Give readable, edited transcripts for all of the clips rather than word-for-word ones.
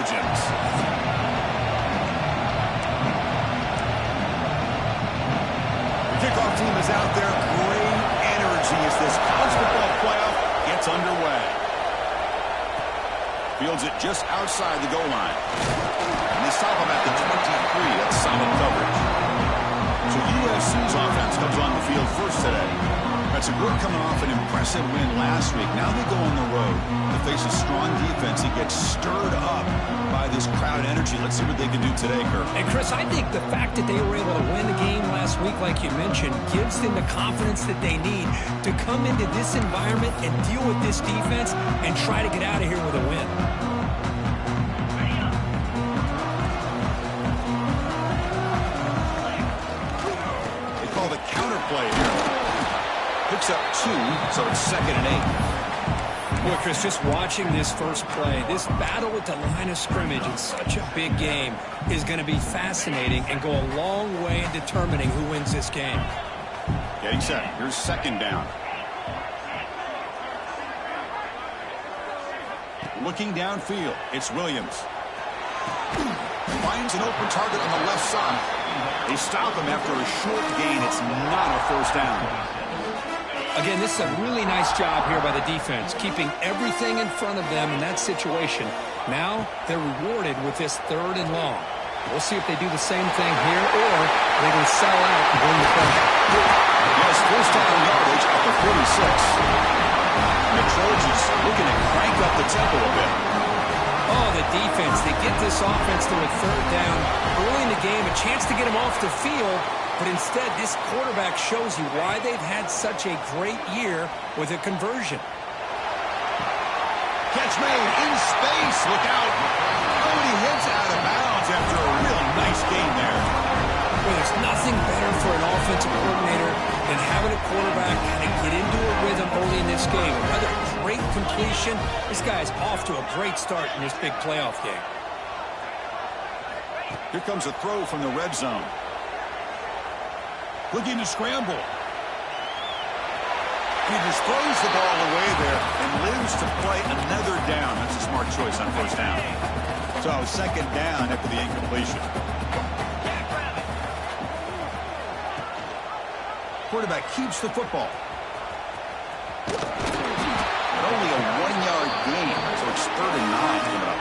intelligence. The kickoff team is out there. Great energy as this college football playoff gets underway. Fields it just outside the goal line. And they stop him at the 23. That's solid coverage. So USC's offense comes on the field first today. That's a good coming off an impressive win last week. Now they go on the road to face a strong defense. He gets stirred up by this crowd energy. Let's see what they can do today, Kirk. And, Chris, I think the fact that they were able to win the game last week, like you mentioned, gives them the confidence that they need to come into this environment and deal with this defense and try to get out of here with a win. They call the counter play here. Picks up 2, so it's 2nd and 8. Boy, Chris, just watching this first play, this battle with the line of scrimmage in such a big game is going to be fascinating and go a long way in determining who wins this game. Getting set. Here's 2nd down. Looking downfield, it's Williams. Finds an open target on the left side. They stop him after a short gain. It's not a first down. Again, this is a really nice job here by the defense, keeping everything in front of them in that situation. Now they're rewarded with this 3rd and long. We'll see if they do the same thing here or they can sell out and win the play. Yes, first down yardage at the 46. The Trojans looking to crank up the tempo a bit. Oh, the defense. They get this offense to a 3rd down early in the game, a chance to get them off the field. But instead, this quarterback shows you why they've had such a great year with a conversion. Catch made in space. Look out. Oh, and he heads out of bounds after a really nice game there. Well, there's nothing better for an offensive coordinator than having a quarterback kind of get into a rhythm early in this game. Another great completion. This guy's off to a great start in this big playoff game. Here comes a throw from the red zone. Looking to scramble. He just throws the ball away there and lives to play another down. That's a smart choice on first down. So 2nd down after the incompletion. Quarterback keeps the football. But only a 1-yard gain, so it's 3rd and 9 coming up.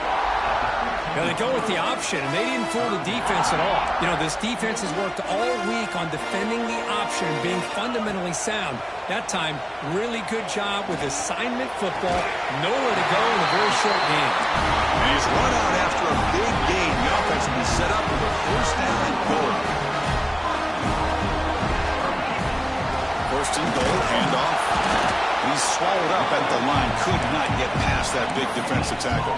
Now they go with the option, and they didn't fool the defense at all. You know, this defense has worked all week on defending the option, being fundamentally sound. That time, really good job with assignment football. Nowhere to go in a very short game. And he's run out after a big gain. The offense will be set up with a first down and goal. 1st and goal, handoff. He's swallowed up at the line. Could not get past that big defensive tackle.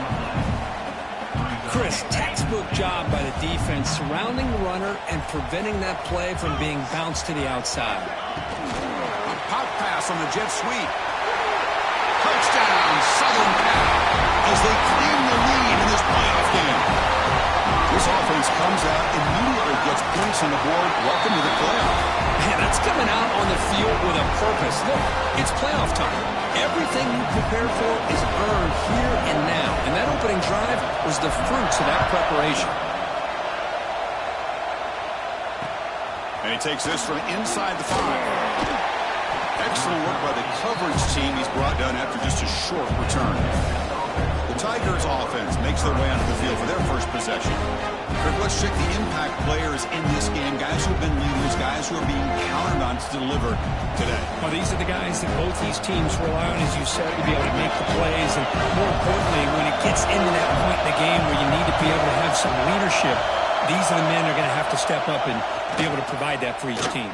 Chris, textbook job by the defense surrounding the runner and preventing that play from being bounced to the outside. A pop pass on the jet sweep. Touchdown, Southern Cal, as they claim the lead in this playoff game. This offense comes out, immediately gets points on the board. Welcome to the playoff. Man, that's coming out on the field with a purpose. Look, it's playoff time. Everything you prepare for is earned here and now. And that opening drive was the fruits of that preparation. And he takes this from inside the 5. Excellent work by the coverage team. He's brought down after just a short return. The Tigers offense makes their way onto the field for their first possession. Kirk, let's check the impact players in this game. Guys who have been leaders, guys who are being counted on to deliver today. Well, these are the guys that both these teams rely on, as you said, to be able to make the plays. And more importantly, when it gets into that point in the game where you need to be able to have some leadership, these are the men that are going to have to step up and be able to provide that for each team.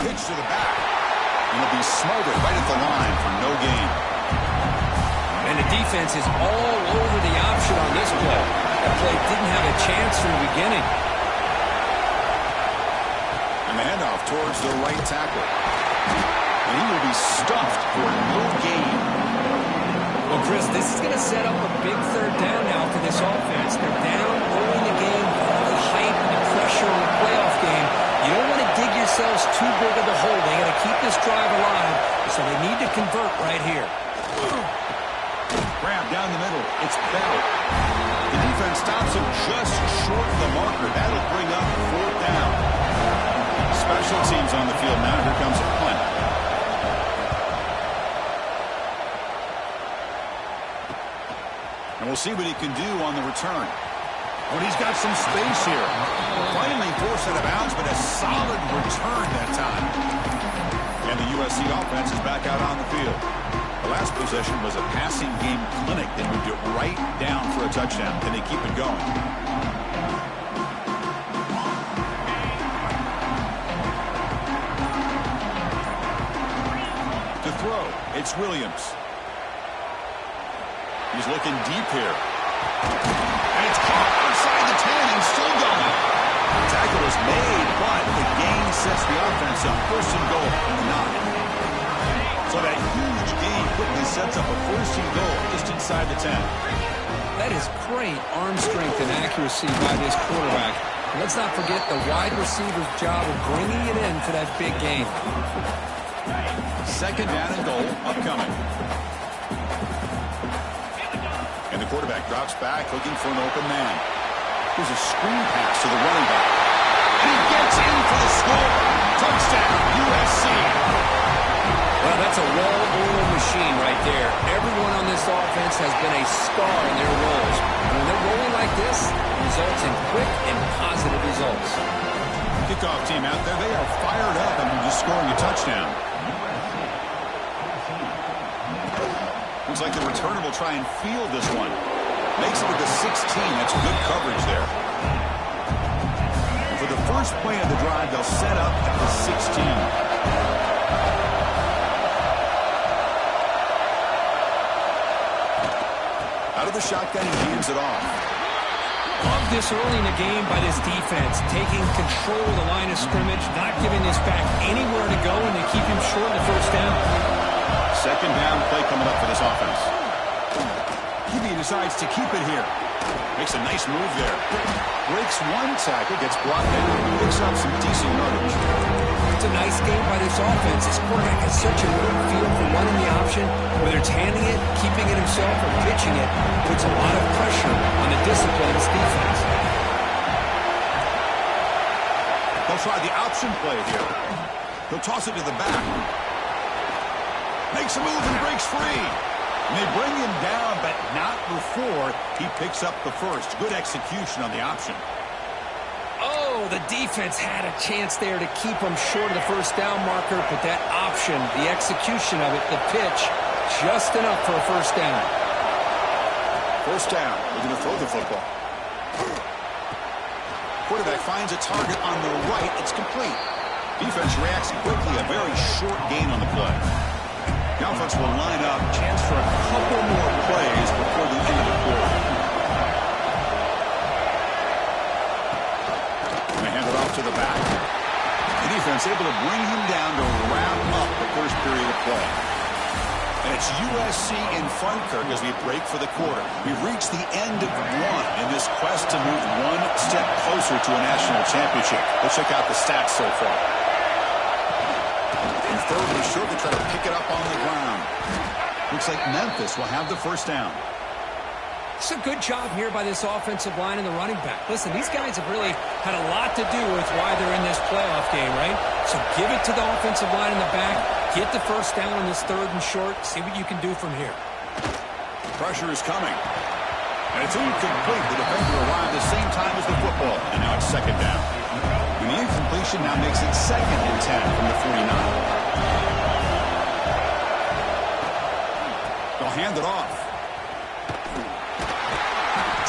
Pitch to the back. And he'll be smothered right at the line for no gain. And the defense is all over the option on this play. That play didn't have a chance from the beginning. And the handoff towards the right tackle. And he will be stuffed for no gain. Well, Chris, this is going to set up a big 3rd down now for this offense. They're down early in the game, all the hype and the pressure in the playoff game. You don't want to dig yourselves too big of a hole. They got to keep this drive alive, so they need to convert right here. Grab down the middle. It's Bell. The defense stops him just short of the marker. That'll bring up 4th down. Special teams on the field now. Here comes a punt. And we'll see what he can do on the return. But he's got some space here. Finally forced out of bounds, but a solid return that time. And the USC offense is back out on the field. The last possession was a passing game clinic. They moved it right down for a touchdown. Can they keep it going? To throw, it's Williams. He's looking deep here. And it's caught outside the 10 and still going. The tackle is made, but the gain sets the offense up. 1st and goal from the 9. So that huge gain quickly sets up a 1st and goal just inside the 10. That is great arm strength and accuracy by this quarterback. And let's not forget the wide receiver's job of bringing it in for that big gain. 2nd down and goal upcoming. And the quarterback drops back looking for an open man. Here's a screen pass to the running back. And he gets in for the score. Touchdown, USC. Well, that's a well-oiled machine right there. Everyone on this offense has been a star in their roles. And when they're rolling like this, it results in quick and positive results. Kickoff team out there. They are fired up and just scoring a touchdown. Looks like the returner will try and field this one. Makes it with the 16. That's good coverage there. For the first play of the drive, they'll set up at the 16. Out of the shotgun, he hands it off. Love this early in the game by this defense, taking control of the line of scrimmage, not giving this back anywhere to go, and to keep him short of the 1st down. 2nd down play coming up for this offense. QB decides to keep it here. Makes a nice move there. Breaks one tackle, gets brought down, picks up some decent yardage. It's a nice game by this offense. This quarterback has such a good feel for running the option. Whether it's handing it, keeping it himself, or pitching it, puts a lot of pressure on the discipline of this defense. They'll try the option play here. They'll toss it to the back. Makes a move and breaks free. And they bring him down, but not before he picks up the 1st. Good execution on the option. Oh, the defense had a chance there to keep him short of the 1st down marker, but that option, the execution of it, the pitch, just enough for a 1st down. 1st down. They're going to throw the football. Quarterback finds a target on the right. It's complete. Defense reacts quickly. A very short gain on the play. The offense will line up. Chance for a couple more plays before the end of the quarter. And they hand it off to the back. The defense able to bring him down to wrap up the 1st period of play. And it's USC in front, Kirk, as we break for the quarter. We've reached the end of one in this quest to move one step closer to a national championship. Let's check out the stats so far. And 3rd and short, they try to pick it up on the ground. Looks like Memphis will have the 1st down. It's a good job here by this offensive line and the running back. Listen, these guys have really had a lot to do with why they're in this playoff game, right? So give it to the offensive line in the back. Get the 1st down on this 3rd and short. See what you can do from here. Pressure is coming. And it's incomplete. The defender arrived the same time as the football. And now it's 2nd down. And the incompletion now makes it 2nd and 10 from the 49. They'll hand it off.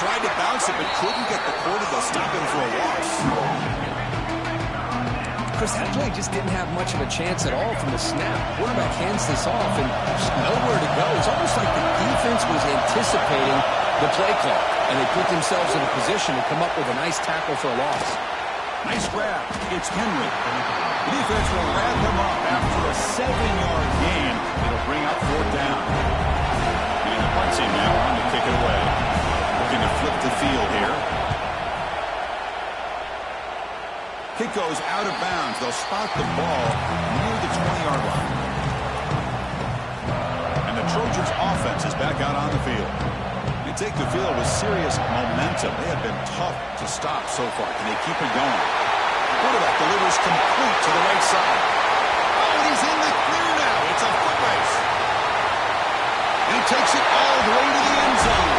Tried to bounce it, but couldn't get the quarter. They'll stop him for a loss. Chris, that play just didn't have much of a chance at all from the snap. Quarterback hands this off, and there's nowhere to go. It's almost like the defense was anticipating the play clock, and they put themselves in a position to come up with a nice tackle for a loss. Nice grab. It's Henry. The defense will wrap him up after a 7-yard gain. It'll bring up 4th down. And the punt team now on to kick it away. Looking to flip the field here. Kick goes out of bounds. They'll spot the ball near the 20-yard line. And the Trojans offense is back out on the field. They take the field with serious momentum. They have been tough to stop so far. Can they keep it going? Quarterback delivers complete to the right side. Oh, and he's in the clear now. It's a foot race. And he takes it all the way to the end zone.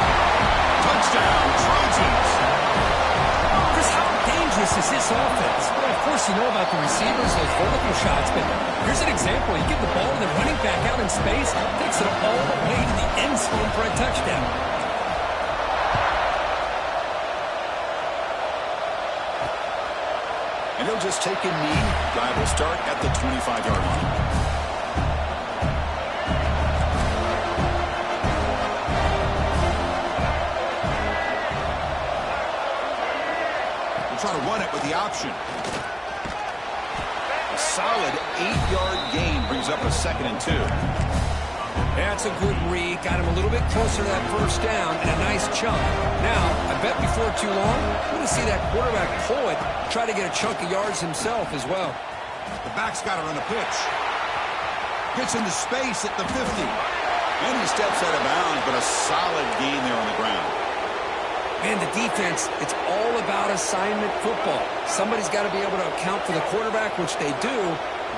Touchdown, Trojans. Chris, how dangerous is this offense? Well, of course, you know about the receivers, those vertical shots, but here's an example. You give the ball to the running back out in space, takes it all the way to the end zone for a touchdown. And he'll just take a knee. Drive will start at the 25-yard line. Try to run it with the option. A solid 8-yard gain brings up a 2nd and 2. That's a good read. Got him a little bit closer to that first down and a nice chunk. Now, I bet before too long, we're going to see that quarterback pull it, try to get a chunk of yards himself as well. The back's got it on the pitch. Gets into space at the 50. And he steps out of bounds, but a solid gain there on the ground. Man, the defense, it's all about assignment football. Somebody's got to be able to account for the quarterback, which they do.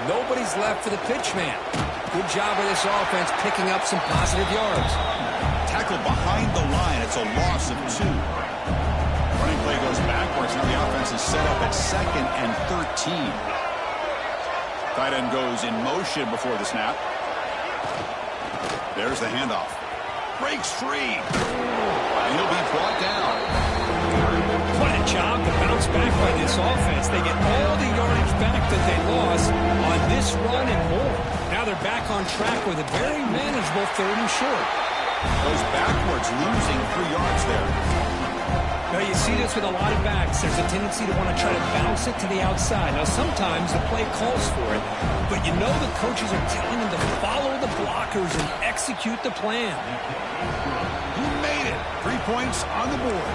Nobody's left for the pitch man. Good job of this offense picking up some positive yards. Tackled behind the line. It's a loss of 2. Running play goes backwards. Now the offense is set up at 2nd and 13. Tight end goes in motion before the snap. There's the handoff. Breaks free. And he'll be brought down. What a job to bounce back by this offense. They get all the yardage back that they lost on this run and more. Now they're back on track with a very manageable 3rd and short. Goes backwards, losing 3 yards there. Now you see this with a lot of backs. There's a tendency to want to try to bounce it to the outside. Now sometimes the play calls for it, but you know the coaches are telling them to follow the blockers and execute the plan. He made it. 3 points on the board.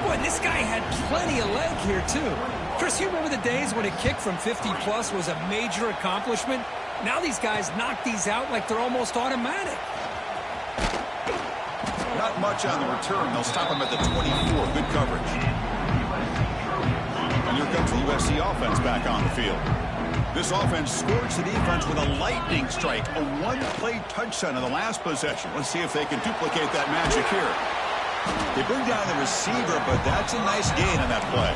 Boy, this guy had plenty of leg here, too. Chris, you remember the days when a kick from 50-plus was a major accomplishment? Now these guys knock these out like they're almost automatic. Not much on the return. They'll stop him at the 24. Good coverage. And here comes the USC offense back on the field. This offense scored the defense with a lightning strike. A 1-play touchdown in the last possession. Let's see if they can duplicate that magic here. They bring down the receiver, but that's a nice gain on that play.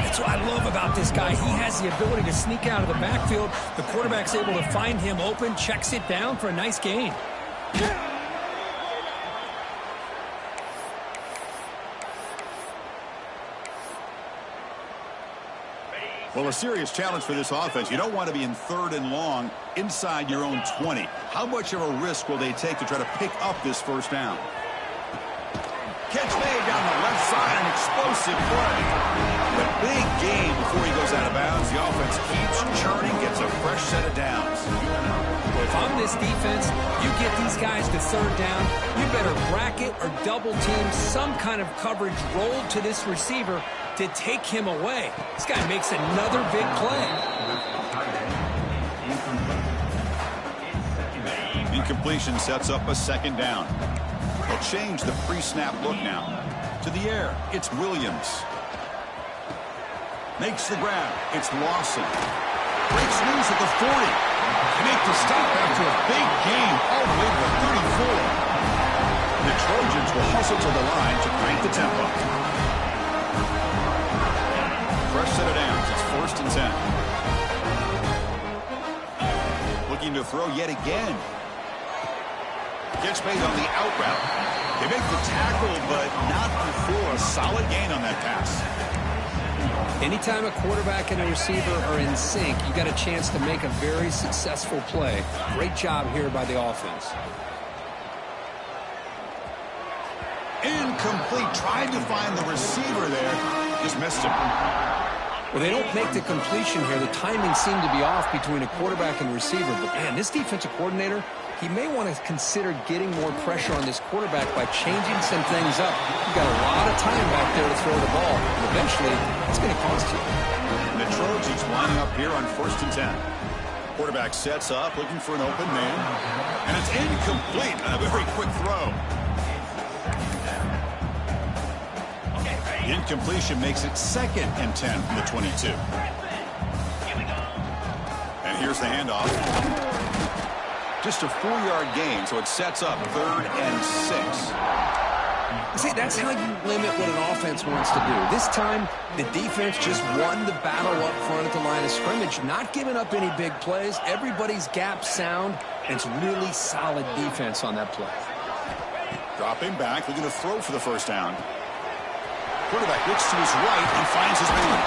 That's what I love about this guy. He has the ability to sneak out of the backfield. The quarterback's able to find him open, checks it down for a nice gain. Well, a serious challenge for this offense. You don't want to be in 3rd and long inside your own 20. How much of a risk will they take to try to pick up this first down? Catch made down the left side, an explosive play. The big gain before he goes out of bounds. The offense keeps churning, gets a fresh set of downs. Well, if I'm this defense, you get these guys to 3rd down, you better bracket or double team some kind of coverage rolled to this receiver to take him away. This guy makes another big play. Incompletion sets up a 2nd down. They'll change the pre-snap look now. To the air, it's Williams. Makes the grab. It's Lawson. Breaks loose at the 40. They make the stop after a big gain all the way to the 34. The Trojans will hustle to the line to crank the tempo. Fresh set of downs. It's 1st and 10. Looking to throw yet again. Gets made on the out route. They make the tackle, but not before a solid gain on that pass. Anytime a quarterback and a receiver are in sync, you got a chance to make a very successful play. Great job here by the offense. Incomplete. Tried to find the receiver there. Just missed him. Well, they don't make the completion here. The timing seemed to be off between a quarterback and receiver. But, man, this defensive coordinator, he may want to consider getting more pressure on this quarterback by changing some things up. You've got a lot of time back there to throw the ball. And eventually, it's going to cost you. And the Trojans lining up here on 1st and 10. Quarterback sets up, looking for an open man. And it's incomplete. A very quick throw. The incompletion makes it 2nd and 10 from the 22. And here's the handoff. Just a 4-yard gain, so it sets up 3rd and 6. See, that's how you limit what an offense wants to do. This time, the defense just won the battle up front at the line of scrimmage, not giving up any big plays. Everybody's gap sound, and it's really solid defense on that play. Dropping back, looking to throw for the first down. Quarterback looks to his right and finds his man.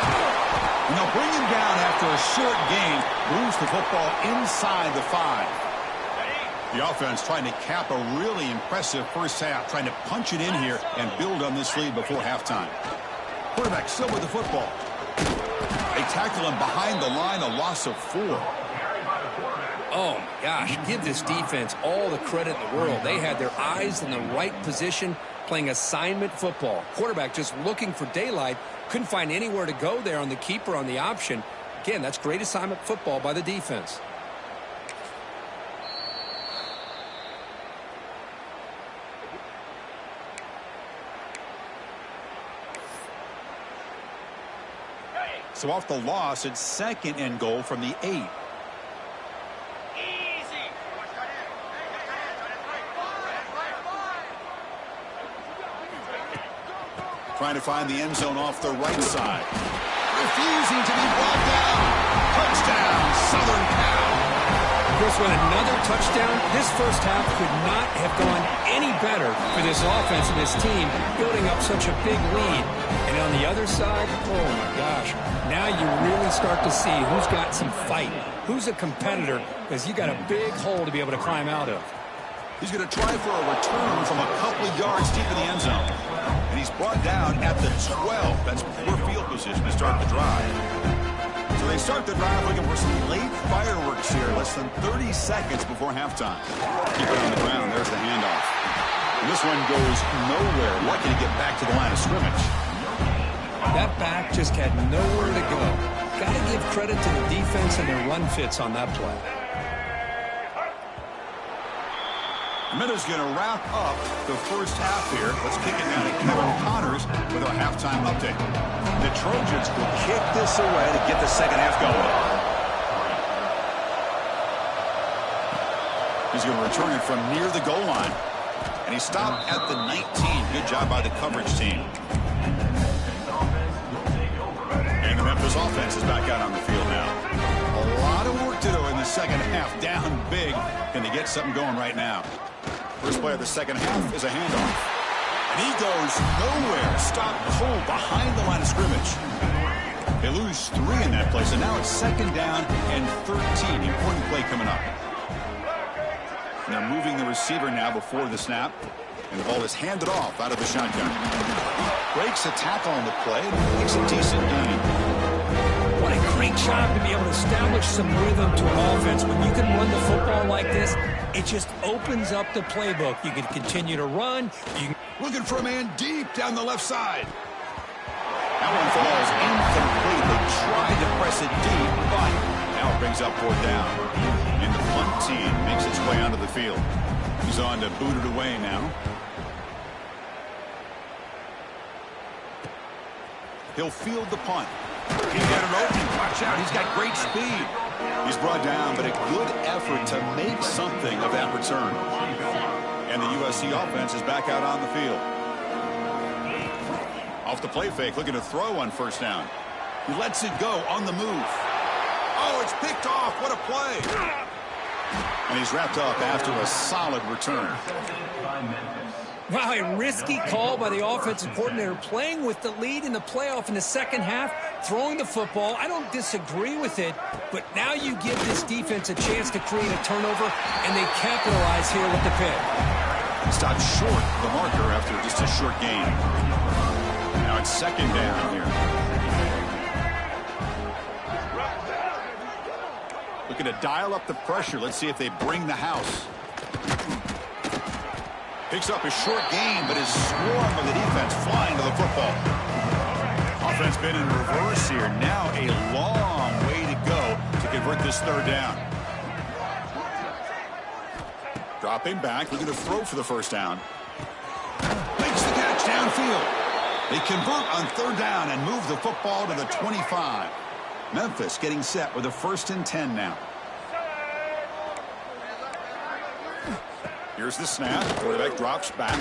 And they'll bring him down after a short gain, moves the football inside the 5. The offense trying to cap a really impressive first half, trying to punch it in here and build on this lead before halftime. Quarterback still with the football. They tackle him behind the line, a loss of 4. Oh, my gosh, give this defense all the credit in the world. They had their eyes in the right position, playing assignment football. Quarterback just looking for daylight, couldn't find anywhere to go there on the keeper on the option. Again, that's great assignment football by the defense. So off the loss, it's 2nd and goal from the 8. Trying to find the end zone off the right side. Refusing to be brought down. Touchdown, Southern Cal. Chris, with another touchdown, this first half could not have gone any better for this offense and this team, building up such a big lead. And on the other side, oh my gosh, now you really start to see who's got some fight, who's a competitor, because you got a big hole to be able to climb out of. He's going to try for a return from a couple of yards deep in the end zone. And he's brought down at the 12. That's poor field position to start the drive. So they start the drive looking for some late fireworks here, less than 30 seconds before halftime. Keep it on the ground. There's the handoff. And this one goes nowhere. Lucky to get back to the line of scrimmage. That back just had nowhere to go. Got to give credit to the defense and their run fits on that play. Minuta's going to wrap up the first half here. Let's kick it down to Kevin Connors with our halftime update. The Trojans will kick this away to get the second half going. He's going to return it from near the goal line. And he stopped at the 19. Good job by the coverage team. And the Memphis offense is back out on the field now. A lot of work to do in the second half. Down big. Can they get something going right now? First play of the second half is a handoff. And he goes nowhere. Stopped cold behind the line of scrimmage. They lose 3 in that play, so now it's 2nd down and 13. Important play coming up. And they're moving the receiver now before the snap. And the ball is handed off out of the shotgun. Breaks a tackle on the play. Makes a decent gain. What a great job to be able to establish some rhythm to an offense. When you can run the football like this, it just opens up the playbook. You can continue to run. Looking for a man deep down the left side. That one falls incomplete. They tried to press it deep, but now it brings up 4th down. And the punt team makes its way onto the field. He's on to boot it away now. He'll field the punt. He's got an opening. Watch out. He's got great speed. He's brought down, but a good effort to make something of that return. And the USC offense is back out on the field. Off the play fake, looking to throw on first down. He lets it go on the move. Oh, it's picked off. What a play. And he's wrapped up after a solid return. Wow, a risky call by the offensive coordinator, playing with the lead in the playoff in the second half, throwing the football. I don't disagree with it, but now you give this defense a chance to create a turnover, and they capitalize here with the pick. Stopped short the marker after just a short gain. Now it's 2nd down here. Looking to dial up the pressure. Let's see if they bring the house. Picks up a short gain, but is swarmed by the defense flying to the football. Offense been in reverse here. Now a long way to go to convert this 3rd down. Dropping back, looking to throw for the first down. Makes the catch downfield. They convert on third down and move the football to the 25. Memphis getting set with a 1st and 10 now. Here's the snap. Quarterback drops back.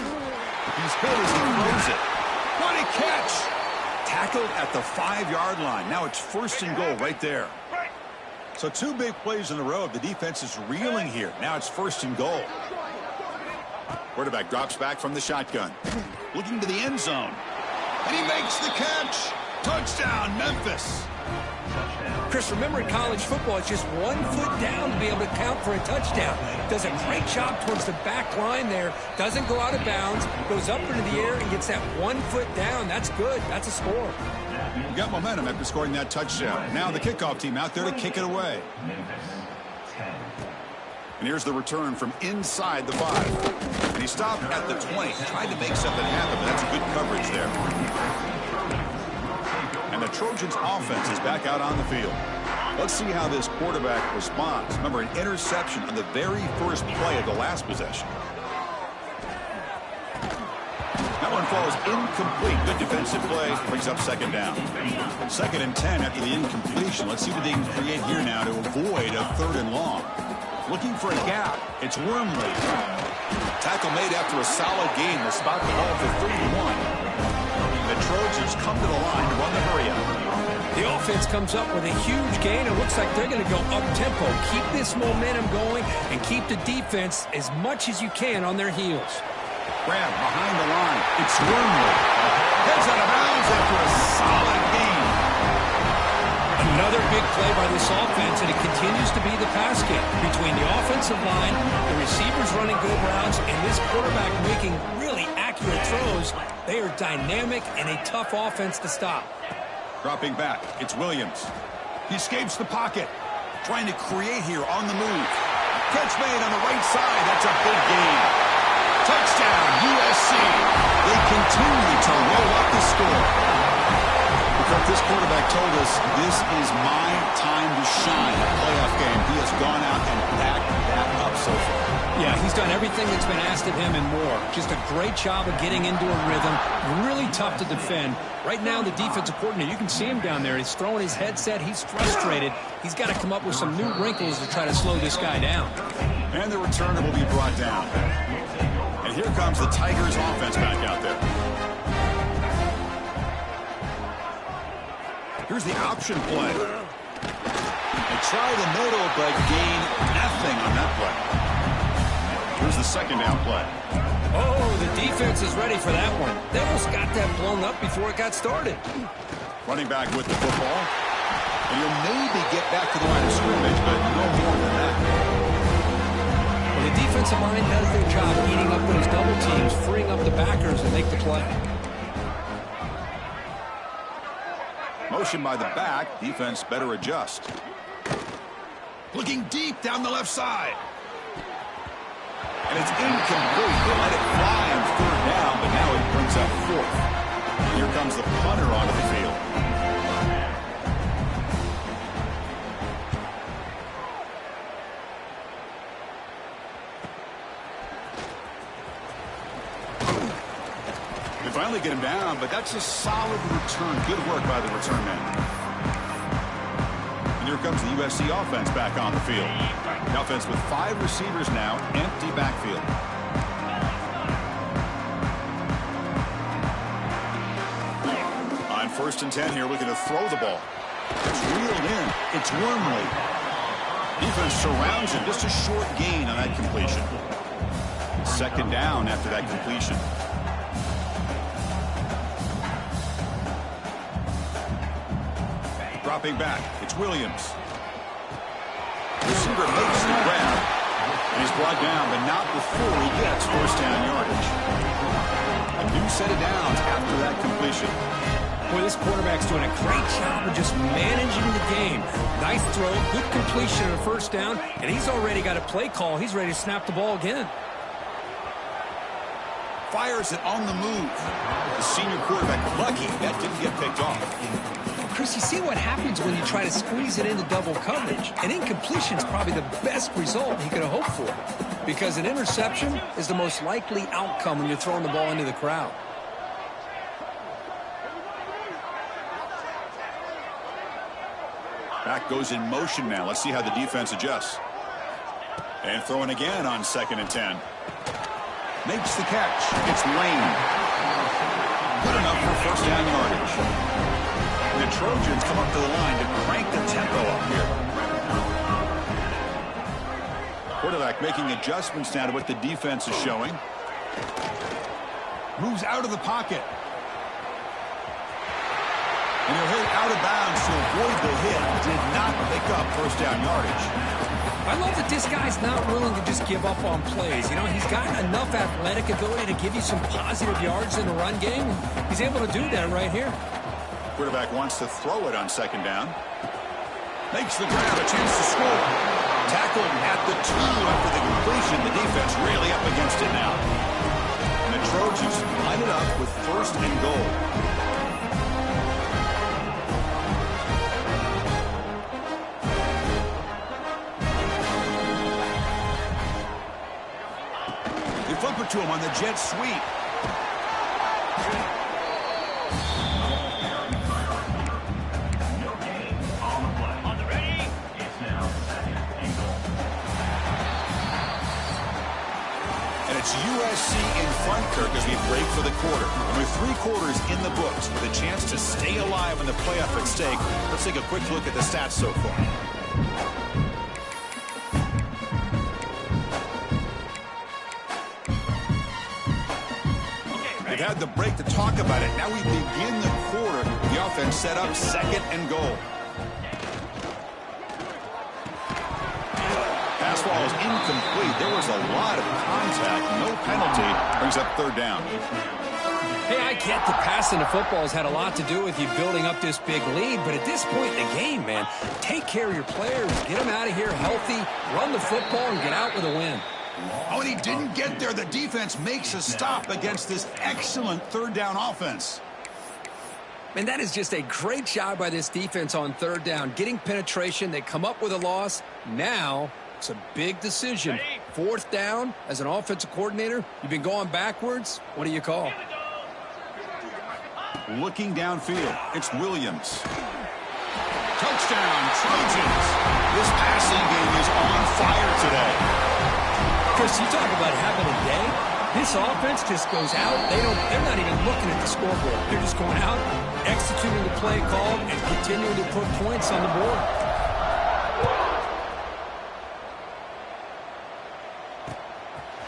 He's hit as he throws it. What a catch! Tackled at the 5-yard line. Now it's 1st and goal right there. So 2 big plays in a row. The defense is reeling here. Now it's 1st and goal. Quarterback drops back from the shotgun. Looking to the end zone. And he makes the catch. Touchdown, Memphis. Chris, remember in college football, it's just 1 foot down to be able to count for a touchdown. Does a great job towards the back line there. Doesn't go out of bounds. Goes up into the air and gets that 1 foot down. That's good. That's a score. You got momentum after scoring that touchdown. Now the kickoff team out there to kick it away. And here's the return from inside the 5. And he stopped at the 20. Tried to make something happen, but that's good coverage there. And the Trojans offense is back out on the field. Let's see how this quarterback responds. Remember, an interception on the very first play of the last possession. That one falls incomplete. Good defensive play. Brings up 2nd down. 2nd and 10 after the incompletion. Let's see what they can create here now to avoid a 3rd and long. Looking for a gap. It's Wormley. Tackle made after a solid gain. They'll spot the ball for 31. The Trojans come to the line to run the hurry-up. The offense comes up with a huge gain. It looks like they're going to go up-tempo. Keep this momentum going and keep the defense as much as you can on their heels. Grab behind the line. It's Wormley. Heads out of bounds after a solid gain. Another big play by this offense, and it continues to be the pass game. Between the offensive line, the receivers running good routes, and this quarterback making really accurate throws, they are dynamic and a tough offense to stop. Dropping back, it's Williams. He escapes the pocket. Trying to create here on the move. Catch made on the right side. That's a big gain. Touchdown, USC. They continue to roll up the score. This quarterback told us this is my time to shine. A playoff game. He has gone out and backed that up so far. Yeah, he's done everything that's been asked of him and more. Just a great job of getting into a rhythm. Really tough to defend. Right now, the defensive coordinator, you can see him down there. He's throwing his headset. He's frustrated. He's got to come up with some new wrinkles to try to slow this guy down. And the returner will be brought down. And here comes the Tigers offense back out there. Here's the option play. They try the middle, but gain nothing on that play. Here's the 2nd down play. Oh, the defense is ready for that one. They almost got that blown up before it got started. Running back with the football. And he'll maybe get back to the line of scrimmage, but no more than that. Well, the defensive line does their job eating up those double teams, freeing up the backers to make the play. Motion by the back. Defense better adjust. Looking deep down the left side. And it's incomplete. They let it fly on 3rd down, but now it brings up 4th. Here comes the punter onto the field. Finally get him down, but that's a solid return. Good work by the return man. And here comes the USC offense back on the field. The offense with 5 receivers now, empty backfield. On 1st and 10 here, looking to throw the ball. It's reeled in. It's Wormley. Defense surrounds him. Just a short gain on that completion. 2nd down after that completion. Dropping back, it's Williams. Receiver makes the grab, and he's brought down, but not before he gets 1st down yardage. A new set of downs after that completion. Boy, this quarterback's doing a great job of just managing the game. Nice throw, good completion on 1st down, and he's already got a play call. He's ready to snap the ball again. Fires it on the move. The senior quarterback lucky that didn't get picked off. Chris, you see what happens when you try to squeeze it into double coverage. An incompletion is probably the best result he could have hoped for, because an interception is the most likely outcome when you're throwing the ball into the crowd. Back goes in motion now. Let's see how the defense adjusts. And throwing again on 2nd and 10. Makes the catch. It's Lane. Good enough for first down yardage. The Trojans come up to the line to crank the tempo up here. Quarterback making adjustments now to what the defense is showing. Moves out of the pocket. And he'll hit out of bounds to avoid the hit. Did not pick up first down yardage. I love that this guy's not willing to just give up on plays. You know, he's got enough athletic ability to give you some positive yards in the run game. He's able to do that right here. Quarterback wants to throw it on 2nd down. Makes the grab, a chance to score. Tackled at the 2 after the completion. The defense really up against it now. And the Trojans line it up with 1st and goal. Flip it to him on the jet sweep. And it's USC in front, Kirk, as we break for the quarter. And with 3 quarters in the books, with a chance to stay alive in the playoff at stake, let's take a quick look at the stats so far. They've had the break to talk about it. Now we begin the quarter. The offense set up 2nd and goal. Pass ball is incomplete. There was a lot of contact. No penalty. Brings up 3rd down. Hey, I get the passing the football has had a lot to do with you building up this big lead, but at this point in the game, man, take care of your players. Get them out of here healthy, run the football, and get out with a win. Oh, and he didn't get there. The defense makes a stop against this excellent 3rd down offense. And that is just a great job by this defense on 3rd down. Getting penetration, they come up with a loss. Now, it's a big decision. 4th down, as an offensive coordinator, you've been going backwards. What do you call? Looking downfield, it's Williams. Touchdown, Trojans. This passing game is on fire today. Chris, you talk about having a day. This offense just goes out. They're not even looking at the scoreboard. They're just going out, executing the play call, and continuing to put points on the board.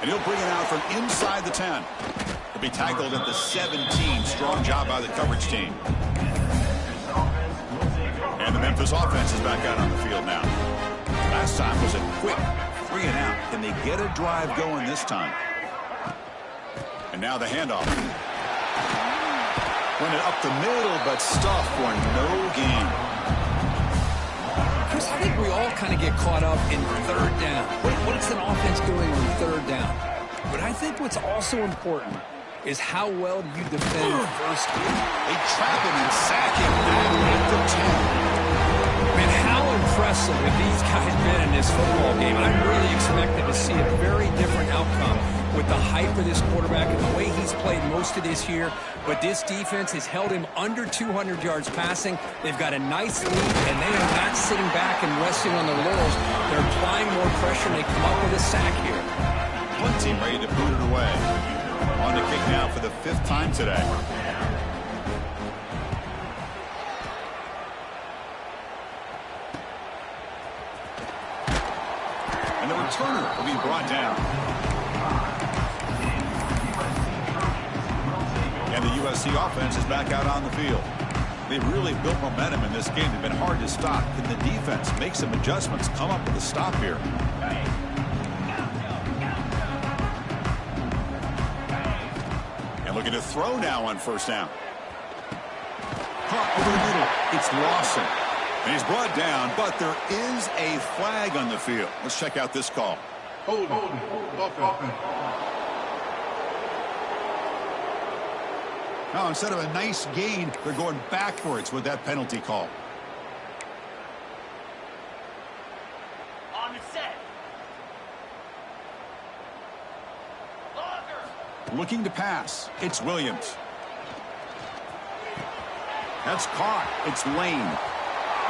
And he'll bring it out from inside the 10. He'll be tackled at the 17. Strong job by the coverage team. And the Memphis offense is back out on the field now. Last time was a quick 3 and out. Can they get a drive going this time? And now the handoff. Run it up the middle, but stuff for no gain. Chris, I think we all kind of get caught up in 3rd down. What is an offense doing on 3rd down? But I think what's also important is how well do you defend 1st down. They trap him and sack him at the 10. Man, how impressive have these guys been in this football game? I really expected to see a very different outcome with the hype of this quarterback and the way he's played most of this year. But this defense has held him under 200 yards passing. They've got a nice lead, and they are not sitting back and resting on their laurels. They're applying more pressure, and they come up with a sack here. Punt team ready to boot it away. On the kick now for the 5th time today. And the returner will be brought down. And the USC offense is back out on the field. They've really built momentum in this game. They've been hard to stop. Can the defense make some adjustments, come up with a stop here? And looking to throw now on 1st down. Caught over the middle. It's Lawson. And he's brought down, but there is a flag on the field. Let's check out this call. Now, instead of a nice gain, they're going backwards with that penalty call. On the set. Looking to pass. It's Williams. That's caught. It's Lane.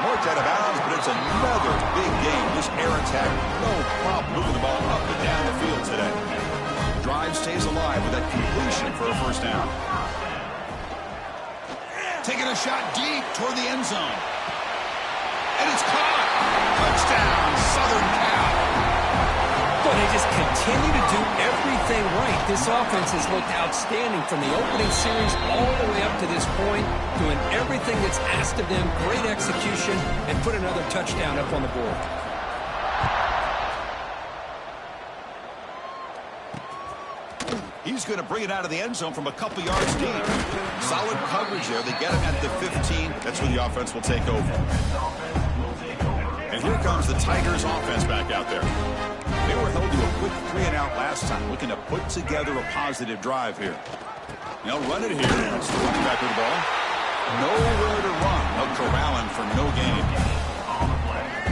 Marked out of bounds, but it's another big game. This air attack, no problem moving the ball up and down the field today. Drive stays alive with that completion for a first down. Taking a shot deep toward the end zone. And it's caught. Touchdown, Southern Cal. But they just continue to do everything right. This offense has looked outstanding from the opening series all the way up to this point, doing everything that's asked of them, great execution, and put another touchdown up on the board. He's going to bring it out of the end zone from a couple yards deep. Solid coverage there. They get him at the 15. That's where the offense will take over. And here comes the Tigers offense back out there. They were held to a quick 3-and-out last time, looking to put together a positive drive here. They'll run it here. That's the running back with the ball. Nowhere to run. They'll corral him for no gain.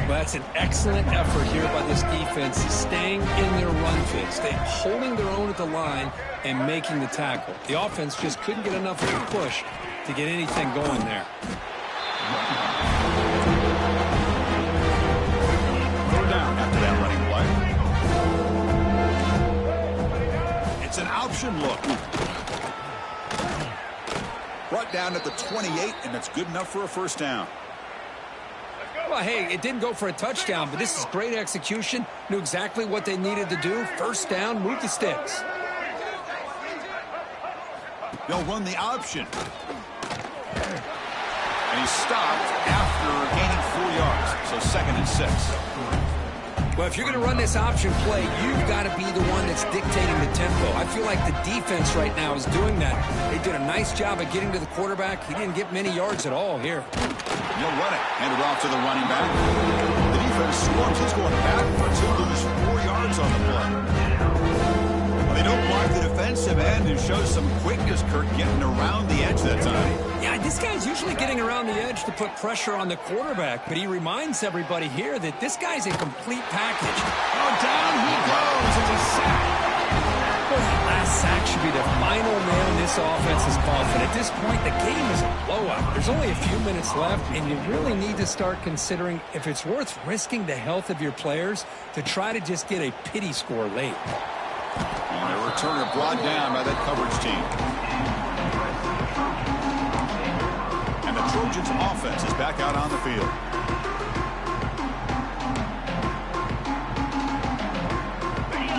Well, that's an excellent effort here by this defense, staying in their run fits, holding their own at the line and making the tackle. The offense just couldn't get enough of a push to get anything going there. Throw down after that running play. It's an option look. Brought down at the 28, and that's good enough for a first down. Well, hey, it didn't go for a touchdown, but this is great execution. Knew exactly what they needed to do. First down, move the sticks. They'll run the option. And he stopped after gaining 4 yards, so 2nd and 6. Well, if you're going to run this option play, you've got to be the one that's dictating the tempo. I feel like the defense right now is doing that. They did a nice job of getting to the quarterback. He didn't get many yards at all here. He'll run it. Hand it off to the running back. The defense swarms. He's going backwards. He'll lose 4 yards on the play. Well, they don't block the defensive end and show some quickness, Kirk, getting around the edge that time. Yeah, this guy's usually getting around the edge to put pressure on the quarterback, but he reminds everybody here that this guy's a complete package. Oh, down he goes. It's a sack. Well, that last sack should be the final nail in this offense's coffin. At this point, the game is a blowout. There's only a few minutes left, and you really need to start considering if it's worth risking the health of your players to try to just get a pity score late. And a returner brought down by that coverage team. And the Trojans offense is back out on the field.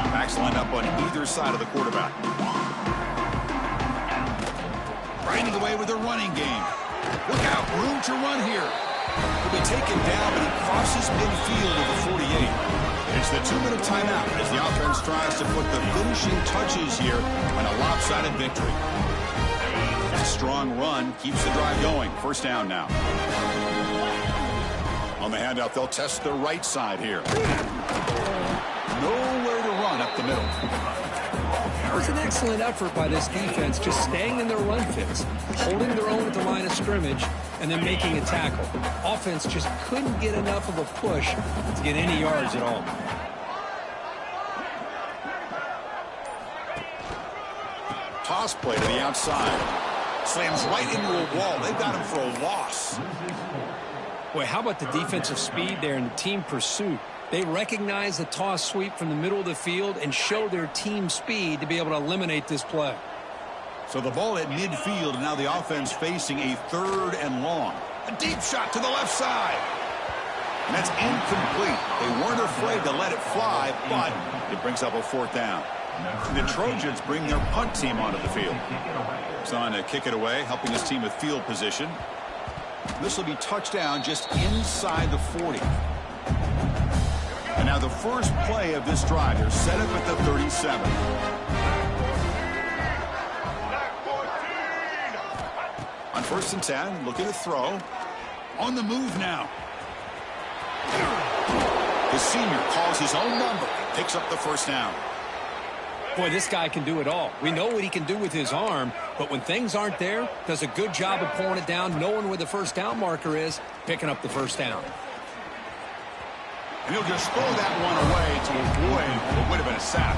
Backs line up on either side of the quarterback. Grinding away with a running game. Look out, room to run here. He'll be taken down, but he crosses midfield at the 48. It's the 2-minute timeout as the offense tries to put the finishing touches here on a lopsided victory. A strong run keeps the drive going. First down now. On the handout, they'll test the right side here. Nowhere to run up the middle. It was an excellent effort by this defense, just staying in their run fits, holding their own at the line of scrimmage, and then making a tackle. Offense just couldn't get enough of a push to get any yards at all. Toss play to the outside. Slams right into a wall. They've got him for a loss. Boy, how about the defensive speed there and the team pursuit? They recognize the toss sweep from the middle of the field and show their team speed to be able to eliminate this play. So the ball at midfield, and now the offense facing a 3rd and long. A deep shot to the left side. And that's incomplete. They weren't afraid to let it fly, but it brings up a 4th down. And the Trojans bring their punt team onto the field. It's on to kick it away, helping his team with field position. This will be touchdown just inside the 40. And now the first play of this drive. They're set up at the 37. On 1st and 10, looking to throw. On the move now. The senior calls his own number, picks up the first down. Boy, this guy can do it all. We know what he can do with his arm, But when things aren't there, does a good job of pulling it down, knowing where the first down marker is, picking up the first down. And he'll just throw that one away to avoid what would have been a sack.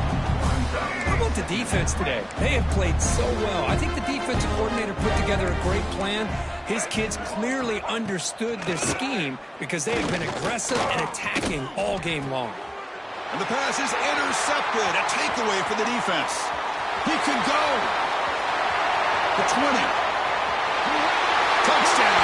How about the defense today? They have played so well. I think the defensive coordinator put together a great plan. His kids clearly understood this scheme because they have been aggressive and attacking all game long. And the pass is intercepted. A takeaway for the defense. He can go. The 20. Touchdown.